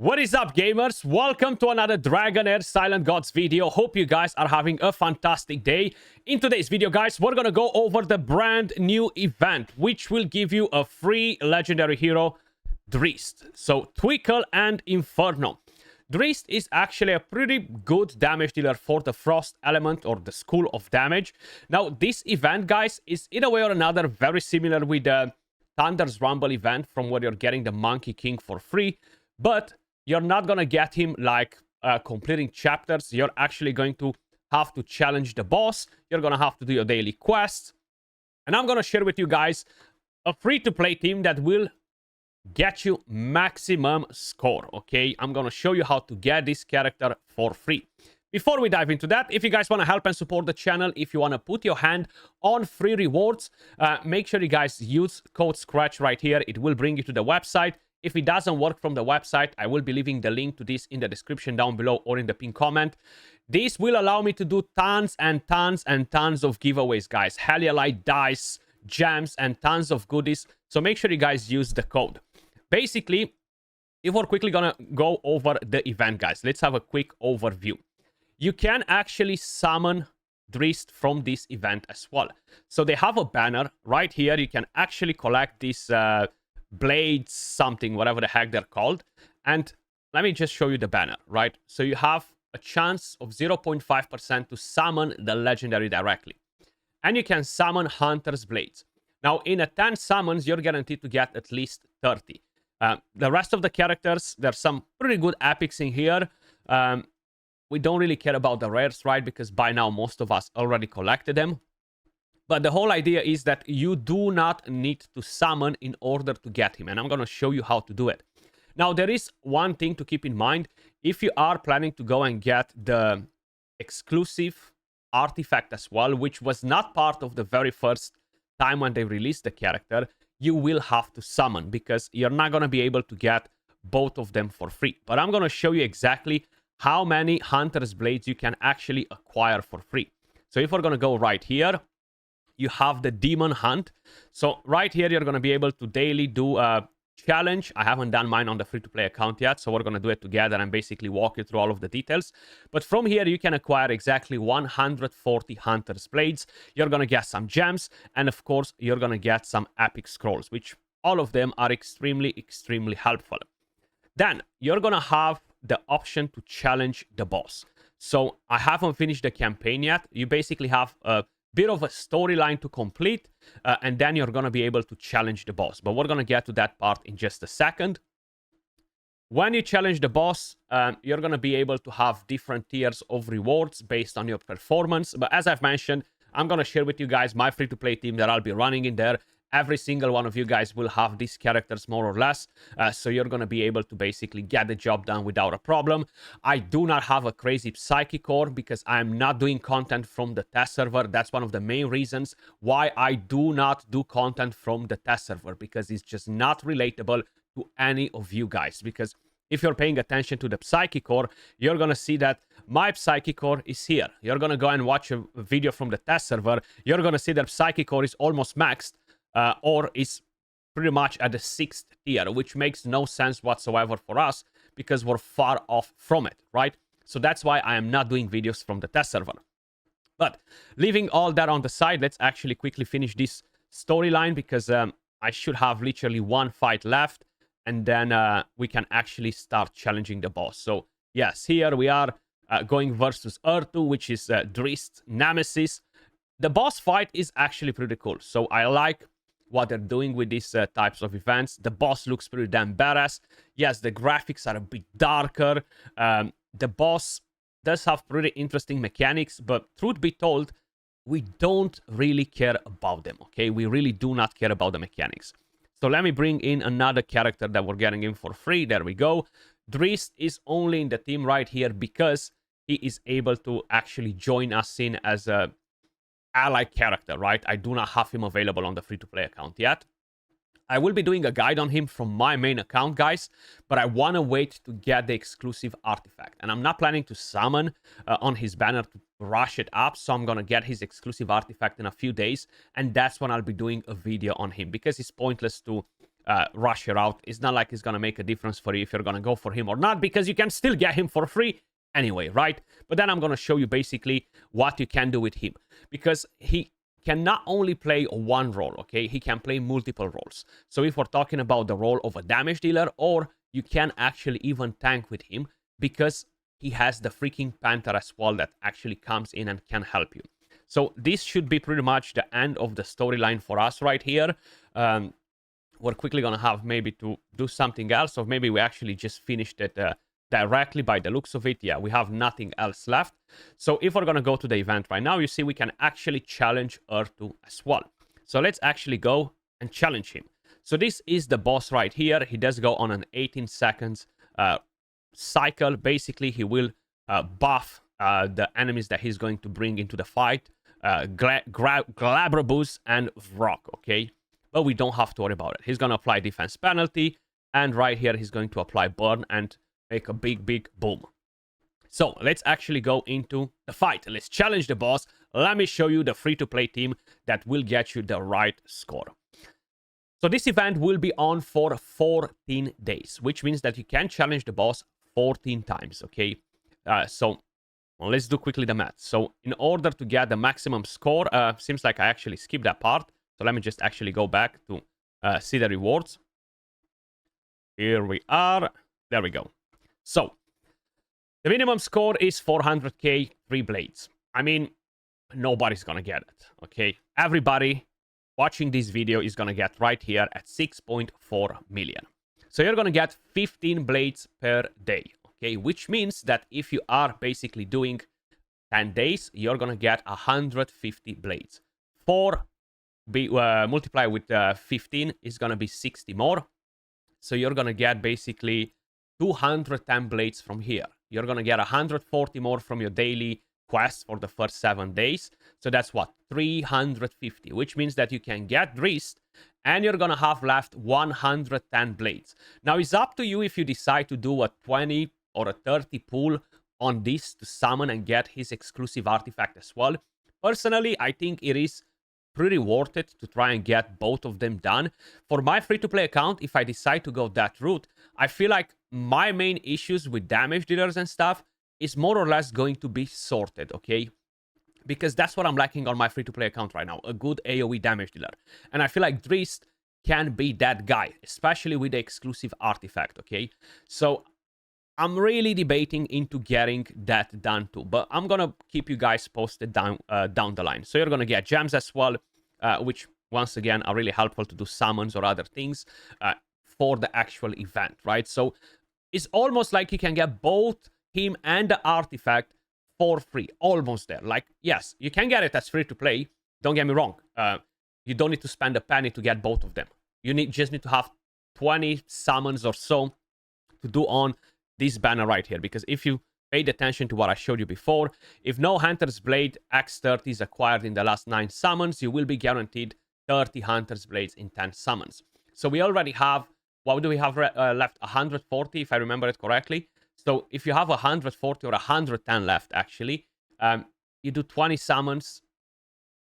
What is up, gamers? Welcome to another Dragonheir Silent Gods video. Hope you guys are having a fantastic day. In today's video, guys, we're gonna go over the brand new event, which will give you a free legendary hero, Dragonstride. So, Twinkle and Inferno. Dragonstride is actually a pretty good damage dealer for the Frost element or the School of Damage. Now, this event, guys, is in a way or another very similar with the Thunder's Rumble event, from where you're getting the Monkey King for free, but you're not gonna get him like completing chapters. You're actually going to have to challenge the boss. You're gonna have to do your daily quests. And I'm gonna share with you guys a free-to-play team that will get you maximum score, okay? I'm gonna show you how to get this character for free. Before we dive into that, if you guys want to help and support the channel, if you want to put your hand on free rewards, make sure you guys use code Skratch right here. It will bring you to the website. If it doesn't work from the website, I will be leaving the link to this in the description down below or in the pinned comment. This will allow me to do tons and tons and tons of giveaways, guys. Light dice, gems, and tons of goodies. So make sure you guys use the code. Basically, if we're quickly gonna go over the event, guys, let's have a quick overview. You can actually summon Dragonstride from this event as well. So they have a banner right here. You can actually collect these blades, something, whatever the heck they're called. And let me just show you the banner, right? So you have a chance of 0.5% to summon the legendary directly. And you can summon Hunter's Blades. Now, in a 10 summons, you're guaranteed to get at least 30. The rest of the characters, there's some pretty good epics in here. We don't really care about the rares, right? Because by now, most of us already collected them. But the whole idea is that you do not need to summon in order to get him. And I'm going to show you how to do it. Now, there is one thing to keep in mind. If you are planning to go and get the exclusive artifact as well, which was not part of the very first time when they released the character, you will have to summon, because you're not going to be able to get both of them for free. But I'm going to show you exactly how many Hunter's Blades you can actually acquire for free. So if we're going to go right here, you have the Demon Hunt. So right here, you're going to be able to daily do a challenge. I haven't done mine on the free-to-play account yet, so we're going to do it together and basically walk you through all of the details. But from here, you can acquire exactly 140 Hunter's Blades. You're going to get some gems, and of course, you're going to get some epic scrolls, which all of them are extremely, extremely helpful. Then, you're going to have the option to challenge the boss. So, I haven't finished the campaign yet. You basically have a bit of a storyline to complete, and then you're going to be able to challenge the boss. But we're going to get to that part in just a second. When you challenge the boss, you're going to be able to have different tiers of rewards based on your performance. But as I've mentioned, I'm going to share with you guys my free-to-play team that I'll be running in there. Every single one of you guys will have these characters more or less. So you're going to be able to basically get the job done without a problem. I do not have a crazy Psychic core because I'm not doing content from the test server. That's one of the main reasons why I do not do content from the test server, because it's just not relatable to any of you guys. Because if you're paying attention to the Psychic core, you're going to see that my Psychic core is here. You're going to go and watch a video from the test server. You're going to see that Psychic core is almost maxed. Or is pretty much at the 6th tier, which makes no sense whatsoever for us because we're far off from it, right? So that's why I am not doing videos from the test server. But leaving all that on the side, let's actually quickly finish this storyline, because I should have literally one fight left, and then we can actually start challenging the boss. So yes, here we are going versus Errtu, which is Dragonstride's nemesis. The boss fight is actually pretty cool. So I like what they're doing with these types of events. The boss looks pretty damn badass. Yes, the graphics are a bit darker. The boss does have pretty interesting mechanics, but truth be told, we don't really care about them, okay? We really do not care about the mechanics. So let me bring in another character that we're getting in for free. There we go. Dragonstride is only in the team right here because he is able to actually join us in as a ally character, right? I do not have him available on the free-to-play account yet. I will be doing a guide on him from my main account, guys, but I want to wait to get the exclusive artifact. And I'm not planning to summon on his banner to rush it up, so I'm going to get his exclusive artifact in a few days, and that's when I'll be doing a video on him, because it's pointless to rush her out. It's not like it's going to make a difference for you if you're going to go for him or not, because you can still get him for free anyway, right? But then I'm going to show you basically what you can do with him, because he can not only play one role, okay? He can play multiple roles. So if we're talking about the role of a damage dealer, or you can actually even tank with him, because he has the freaking Panther as well that actually comes in and can help you. So this should be pretty much the end of the storyline for us right here. We're quickly going to have maybe to do something else, or maybe we actually just finished it directly by the looks of it. Yeah, we have nothing else left. So if we're going to go to the event right now, you see we can actually challenge Errtu as well. So let's actually go and challenge him. So this is the boss right here. He does go on an 18 seconds cycle. Basically, he will buff the enemies that he's going to bring into the fight. Glabrabus and Vrock, okay? But we don't have to worry about it. He's going to apply defense penalty, and right here he's going to apply burn and make a big boom. So let's actually go into the fight. Let's challenge the boss. Let me show you the free-to-play team that will get you the right score. So this event will be on for 14 days, which means that you can challenge the boss 14 times, okay? So let's do quickly the math. So in order to get the maximum score, seems like I actually skipped that part. So let me just actually go back to see the rewards. Here we are. There we go. So the minimum score is 400k, 3 blades. I mean, nobody's going to get it, okay? Everybody watching this video is going to get right here at 6.4 million. So you're going to get 15 blades per day, okay? Which means that if you are basically doing 10 days, you're going to get 150 blades. Multiply with 15 is going to be 60 more. So you're going to get basically 210 blades from here. You're going to get 140 more from your daily quest for the first 7 days. So that's what? 350, which means that you can get Drist, and you're going to have left 110 blades. Now, it's up to you if you decide to do a 20 or a 30 pull on this to summon and get his exclusive artifact as well. Personally, I think it is pretty worth it to try and get both of them done. For my free-to-play account, if I decide to go that route, I feel like my main issues with damage dealers and stuff is more or less going to be sorted, okay? Because that's what I'm lacking on my free-to-play account right now, a good AoE damage dealer. And I feel like Drist can be that guy, especially with the exclusive artifact, okay? So I'm really debating into getting that done too, but I'm gonna keep you guys posted down the line. So you're gonna get gems as well, which once again are really helpful to do summons or other things for the actual event, right? So it's almost like you can get both him and the artifact for free, almost there. Like, yes, you can get it as free to play. Don't get me wrong. You don't need to spend a penny to get both of them. You just need to have 20 summons or so to do on this banner right here, because if you paid attention to what I showed you before, if no Hunter's Blade X30 is acquired in the last 9 summons, you will be guaranteed 30 Hunter's Blades in 10 summons. So we already have, what do we have left? 140, if I remember it correctly. So if you have 140 or 110 left, actually, you do 20 summons,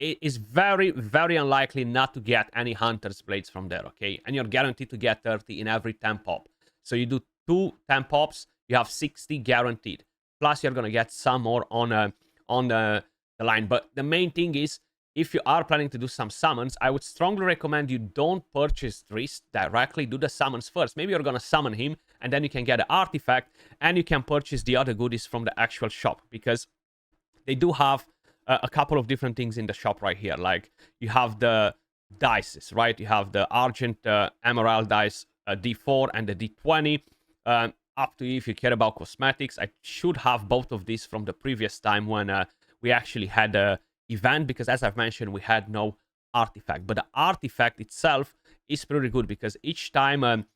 it is very, very unlikely not to get any Hunter's Blades from there, okay? And you're guaranteed to get 30 in every 10 pop. So you do 2 10 pops, you have 60 guaranteed. Plus, you're going to get some more on the line. But the main thing is, if you are planning to do some summons, I would strongly recommend you don't purchase Drist directly. Do the summons first. Maybe you're going to summon him, and then you can get an artifact, and you can purchase the other goodies from the actual shop. Because they do have a couple of different things in the shop right here. Like, you have the dices, right? You have the Argent Emerald dice, D4 and the D20. Up to you if you care about cosmetics. I should have both of these from the previous time when we actually had a event, because as I've mentioned, we had no artifact. But the artifact itself is pretty good, because each time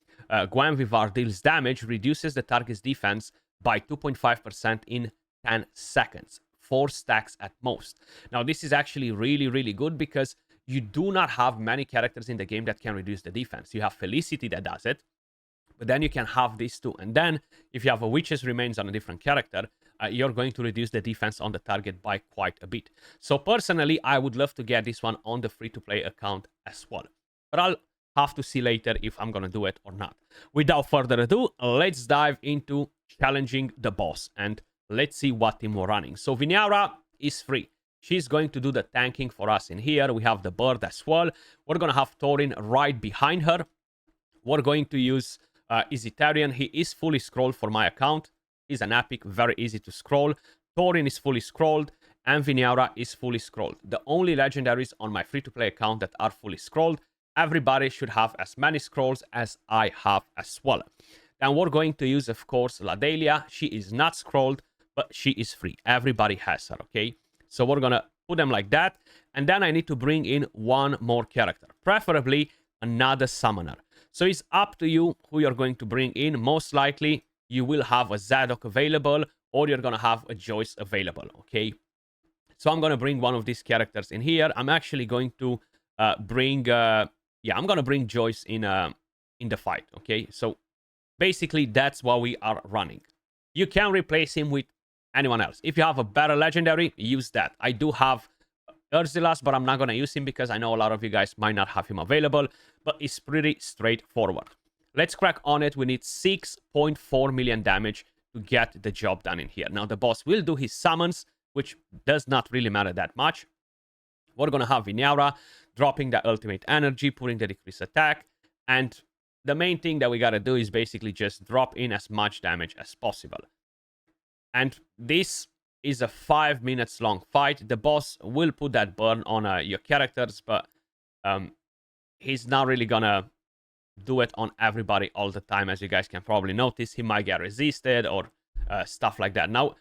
Gwen Vivar deals damage, reduces the target's defense by 2.5% in 10 seconds. 4 stacks at most. Now, this is actually really, really good, because you do not have many characters in the game that can reduce the defense. You have Felicity that does it, but then you can have this too. And then if you have a Witch's Remains on a different character, you're going to reduce the defense on the target by quite a bit. So personally, I would love to get this one on the free-to-play account as well. But Have to see later if I'm gonna do it or not. Without further ado, let's dive into challenging the boss and let's see what team we're running. So Viniara is free. She's going to do the tanking for us in here. We have the bird as well. We're gonna have Thorin right behind her. We're going to use Izitarian. He is fully scrolled for my account. He's an epic, very easy to scroll. Thorin is fully scrolled, and Viniara is fully scrolled. The only legendaries on my free-to-play account that are fully scrolled. Everybody should have as many scrolls as I have as well. Then we're going to use, of course, Ladelia. She is not scrolled, but she is free. Everybody has her, okay? So we're going to put them like that. And then I need to bring in one more character, preferably another summoner. So it's up to you who you're going to bring in. Most likely, you will have a Zadok available, or you're going to have a Joyce available, okay? So I'm going to bring one of these characters in here. I'm actually going to bring... I'm going to bring Joyce in the fight, okay? So basically, that's what we are running. You can replace him with anyone else. If you have a better legendary, use that. I do have Urzilas, but I'm not going to use him because I know a lot of you guys might not have him available, but it's pretty straightforward. Let's crack on it. We need 6.4 million damage to get the job done in here. Now, the boss will do his summons, which does not really matter that much. We're going to have Viniara dropping the ultimate energy, putting the decrease attack, and the main thing that we got to do is basically just drop in as much damage as possible. And this is a 5 minutes long fight. The boss will put that burn on your characters, but he's not really gonna do it on everybody all the time. As you guys can probably notice, he might get resisted or stuff like that. Now,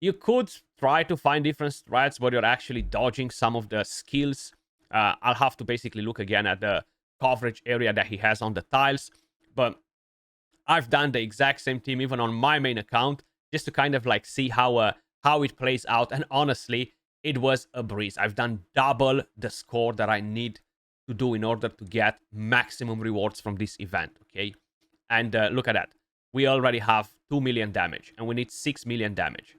you could try to find different strats where you're actually dodging some of the skills. I'll have to basically look again at the coverage area that he has on the tiles. But I've done the exact same team even on my main account, just to kind of like see how it plays out. And honestly, it was a breeze. I've done double the score that I need to do in order to get maximum rewards from this event, okay? And look at that. We already have 2 million damage, and we need 6 million damage,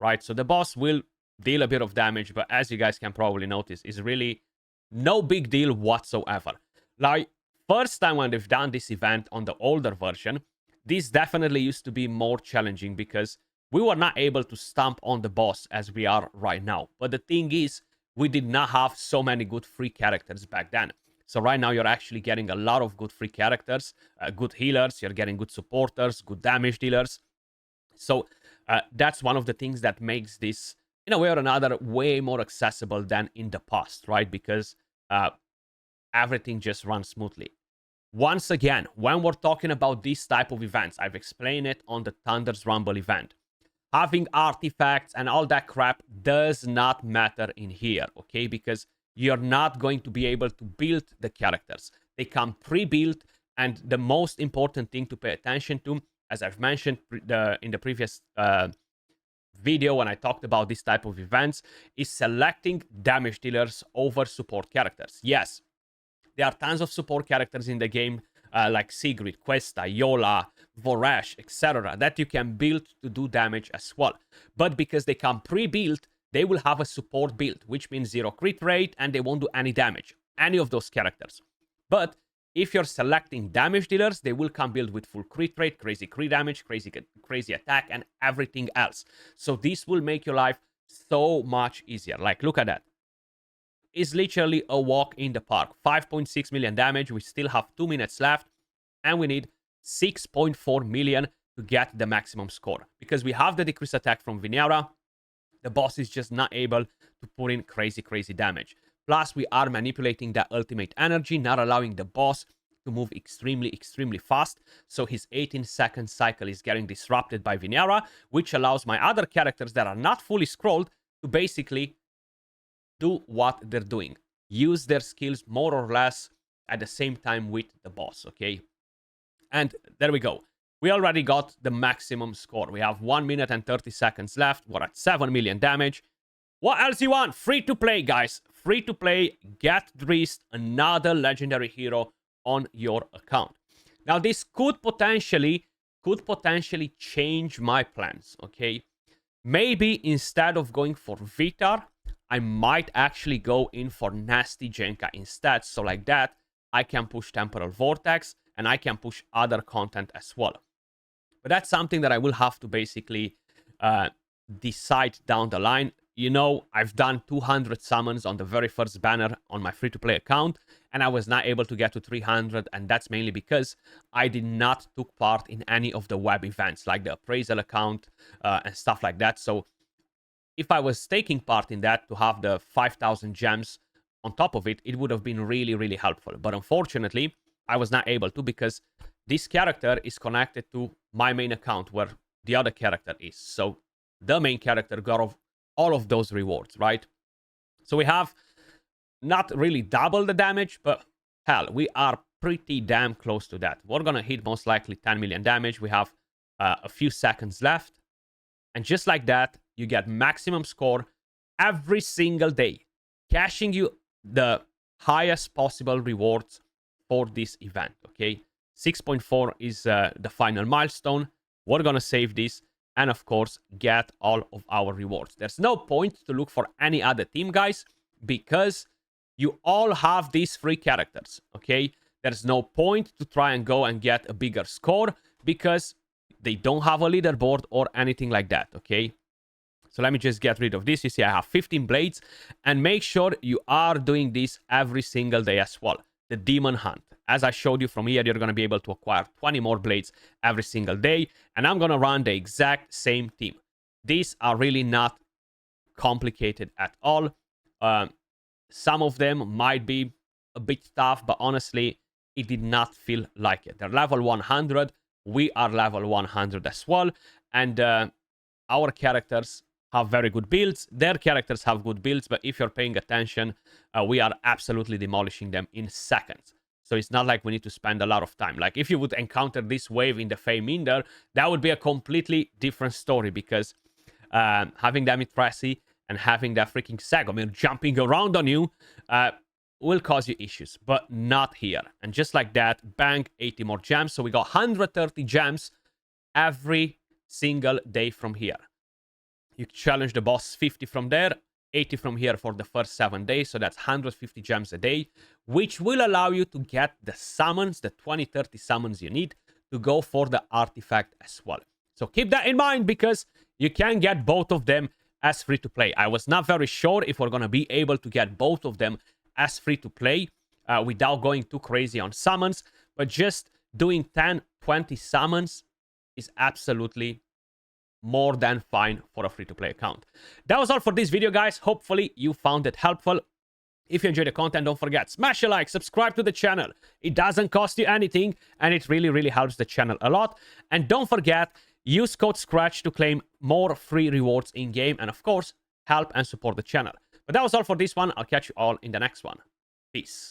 right? So the boss will deal a bit of damage, but as you guys can probably notice, is really no big deal whatsoever. Like, first time when they've done this event on the older version, this definitely used to be more challenging because we were not able to stomp on the boss as we are right now. But the thing is, we did not have so many good free characters back then. So right now, you're actually getting a lot of good free characters, good healers, you're getting good supporters, good damage dealers. So that's one of the things that makes this, in a way or another, way more accessible than in the past, right? Because everything just runs smoothly. Once again, when we're talking about these type of events, I've explained it on the Thunder's Rumble event. Having artifacts and all that crap does not matter in here, okay? Because you're not going to be able to build the characters. They come pre-built, and the most important thing to pay attention to, as I've mentioned in the previous video when I talked about this type of events, is selecting damage dealers over support characters. Yes, there are tons of support characters in the game, like Sigrid, Questa, Yola, Voresh, etc., that you can build to do damage as well. But because they come pre-built, they will have a support build, which means 0 crit rate, and they won't do any damage, any of those characters. But if you're selecting damage dealers, they will come build with full crit rate, crazy crit damage, crazy attack, and everything else. So this will make your life so much easier. Like, look at that. It's literally a walk in the park. 5.6 million damage. We still have 2 minutes left, and we need 6.4 million to get the maximum score. Because we have the decrease attack from Viniara, the boss is just not able to put in crazy damage. Plus, we are manipulating that ultimate energy, not allowing the boss to move extremely fast. So his 18-second cycle is getting disrupted by Viniara, which allows my other characters that are not fully scrolled to basically do what they're doing. Use their skills more or less at the same time with the boss, okay? And there we go. We already got the maximum score. We have 1 minute and 30 seconds left. We're at 7 million damage. What else you want? Free to play, guys. Free to play. Get Drist, another legendary hero on your account. Now, this could potentially change my plans, okay? Maybe instead of going for Vitar, I might actually go in for Nasty Jenka instead. So like that, I can push Temporal Vortex, and I can push other content as well. But that's something that I will have to basically decide down the line. You know, I've done 200 summons on the very first banner on my free-to-play account, and I was not able to get to 300, and that's mainly because I did not took part in any of the web events, like the appraisal account and stuff like that. So if I was taking part in that to have the 5,000 gems on top of it, it would have been really, really helpful. But unfortunately, I was not able to because this character is connected to my main account where the other character is. So the main character got all of those rewards, right? So we have not really double the damage, but hell, we are pretty damn close to that. We're going to hit most likely 10 million damage. We have a few seconds left. And just like that, you get maximum score every single day, cashing you the highest possible rewards for this event, okay? 6.4 is the final milestone. We're going to save this and, of course, get all of our rewards. There's no point to look for any other team, guys, because you all have these free characters, okay? There's no point to try and go and get a bigger score because they don't have a leaderboard or anything like that, okay? So let me just get rid of this. You see, I have 15 blades. And make sure you are doing this every single day as well. The Demon Hunt. As I showed you from here, you're going to be able to acquire 20 more blades every single day. And I'm going to run the exact same team. These are really not complicated at all. Some of them might be a bit tough, but honestly, it did not feel like it. They're level 100. We are level 100 as well. And our characters have very good builds. Their characters have good builds, but if you're paying attention, we are absolutely demolishing them in seconds. So it's not like we need to spend a lot of time. Like if you would encounter this wave in the Feyminder, that would be a completely different story because having Dimitressi and having that freaking Sagomir jumping around on you will cause you issues, but not here. And just like that, bang, 80 more gems. So we got 130 gems every single day from here. You challenge the boss 50 from there, 80 from here for the first 7 days. So that's 150 gems a day, which will allow you to get the summons, the 20-30 summons you need to go for the artifact as well. So keep that in mind because you can get both of them as free to play. I was not very sure if we're going to be able to get both of them as free to play without going too crazy on summons, but just doing 10-20 summons is absolutely more than fine for a free-to-play account. That was all for this video, guys. Hopefully you found it helpful. If you enjoyed the content, don't forget, smash a like, subscribe to the channel. It doesn't cost you anything, and it really, really helps the channel a lot. And don't forget, use code Skratch to claim more free rewards in-game, and of course, help and support the channel. But that was all for this one. I'll catch you all in the next one. Peace.